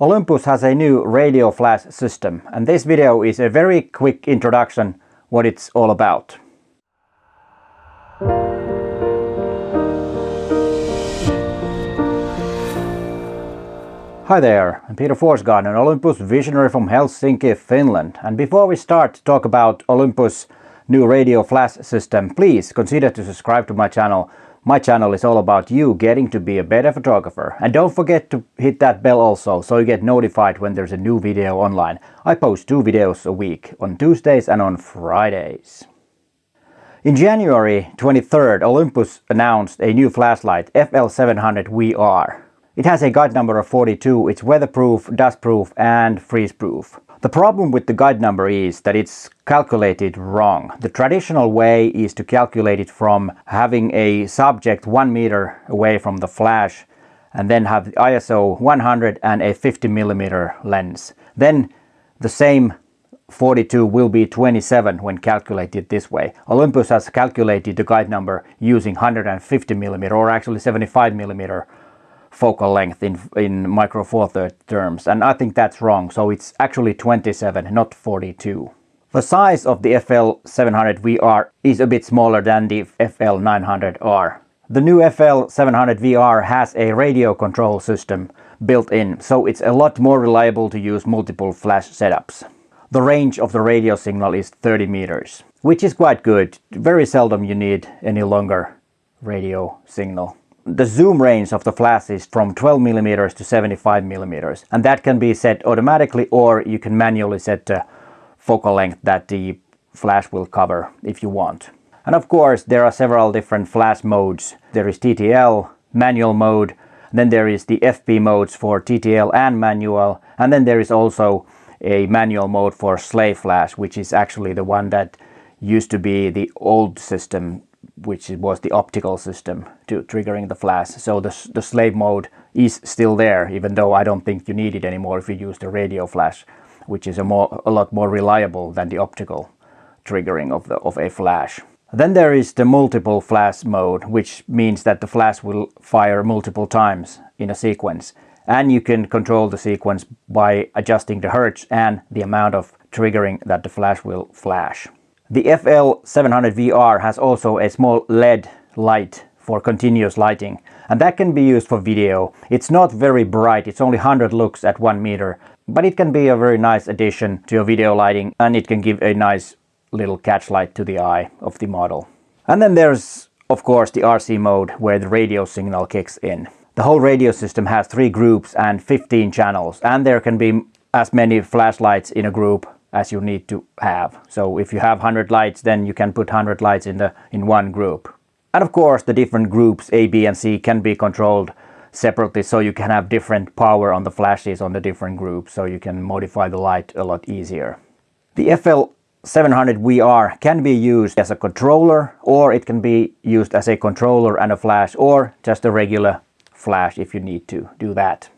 Olympus has a new radio flash system, and this video is a very quick introduction what it's all about. Hi there, I'm Peter Forsgard, an Olympus visionary from Helsinki, Finland. And before we start to talk about Olympus' new radio flash system, please consider to subscribe to my channel. My channel is all about you getting to be a better photographer. And don't forget to hit that bell also, so you get notified when there's a new video online. I post 2 videos a week, on Tuesdays and on Fridays. In January 23rd, Olympus announced a new flashlight, FL-700WR. It has a guide number of 42, it's weatherproof, dustproof and freeze-proof. The problem with the guide number is that it's calculated wrong. The traditional way is to calculate it from having a subject 1 meter away from the flash and then have the ISO 100 and a 50mm lens. Then the same 42 will be 27 when calculated this way. Olympus has calculated the guide number using 150mm or actually 75mm focal length in micro four thirds terms, and I think that's wrong, so it's actually 27, not 42. The size of the FL-700WR is a bit smaller than the FL-900R. The new FL-700WR has a radio control system built in, so it's a lot more reliable to use multiple flash setups. The range of the radio signal is 30 meters, which is quite good. Very seldom you need any longer radio signal. The zoom range of the flash is from 12mm to 75mm, and that can be set automatically, or you can manually set the focal length that the flash will cover if you want. And of course there are several different flash modes. There is TTL, manual mode, then there is the FP modes for TTL and manual, and then there is also a manual mode for slave flash, which is actually the one that used to be the old system, which was the optical system to triggering the flash. So the slave mode is still there, even though I don't think you need it anymore if you use the radio flash, which is a lot more reliable than the optical triggering of a flash. Then there is the multiple flash mode, which means that the flash will fire multiple times in a sequence, and you can control the sequence by adjusting the hertz and the amount of triggering that the flash will flash. The FL-700WR has also a small LED light for continuous lighting, and that can be used for video. It's not very bright, it's only 100 lux at 1 meter, but it can be a very nice addition to your video lighting, and it can give a nice little catch light to the eye of the model. And then there's of course the RC mode, where the radio signal kicks in. The whole radio system has 3 groups and 15 channels, and there can be as many flashlights in a group as you need to have. So if you have 100 lights, then you can put 100 lights in one group. And of course the different groups A, B and C can be controlled separately, so you can have different power on the flashes on the different groups, so you can modify the light a lot easier. The FL-700WR can be used as a controller, or it can be used as a controller and a flash, or just a regular flash if you need to do that.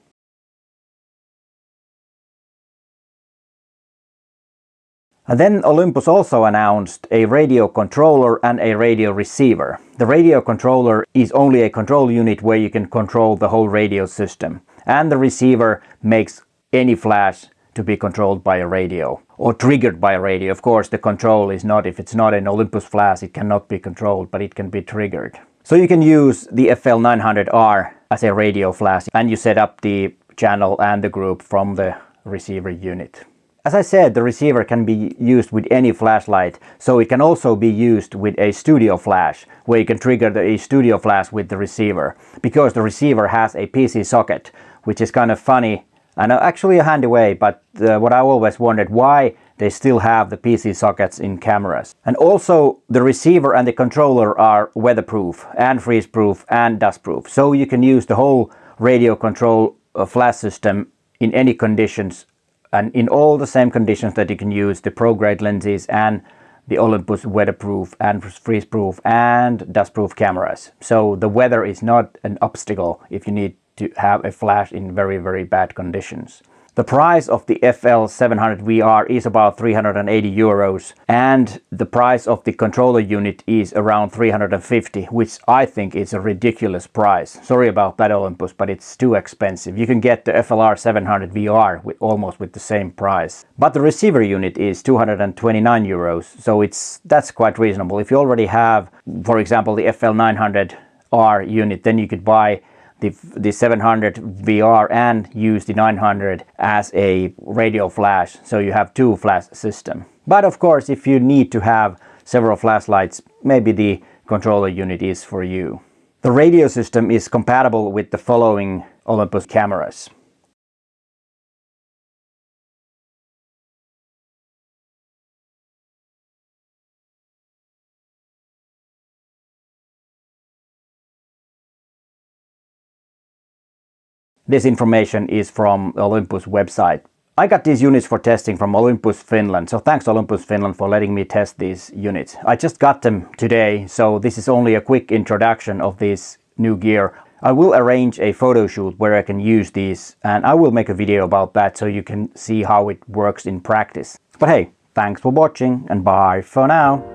And then Olympus also announced a radio controller and a radio receiver. The radio controller is only a control unit where you can control the whole radio system. And the receiver makes any flash to be controlled by a radio or triggered by a radio. Of course, the control is not, if it's not an Olympus flash, it cannot be controlled, but it can be triggered. So you can use the FL-900R as a radio flash, and you set up the channel and the group from the receiver unit. As I said, the receiver can be used with any flashlight, so it can also be used with a studio flash, where you can trigger a studio flash with the receiver, because the receiver has a PC socket, which is kind of funny and actually a handy way, but what I always wondered, why they still have the PC sockets in cameras. And also the receiver and the controller are weatherproof and freeze-proof and dustproof, so you can use the whole radio control flash system in any conditions, and in all the same conditions that you can use the pro-grade lenses and the Olympus weatherproof and freeze-proof and dustproof cameras. So the weather is not an obstacle if you need to have a flash in very, very bad conditions. The price of the FL-700WR is about 380 euros and the price of the controller unit is around 350, which I think is a ridiculous price. Sorry about that, Olympus, but it's too expensive. You can get the FL-700WR almost with the same price. But the receiver unit is 229 euros, so that's quite reasonable. If you already have, for example, the FL-900R unit, then you could buy the 700 VR and use the 900 as a radio flash, so you have two flash system. But of course, if you need to have several flashlights, maybe the controller unit is for you. The radio system is compatible with the following Olympus cameras. This information is from Olympus website. I got these units for testing from Olympus Finland, so thanks Olympus Finland for letting me test these units. I just got them today, so this is only a quick introduction of this new gear. I will arrange a photo shoot where I can use these, and I will make a video about that so you can see how it works in practice. But hey, thanks for watching and bye for now.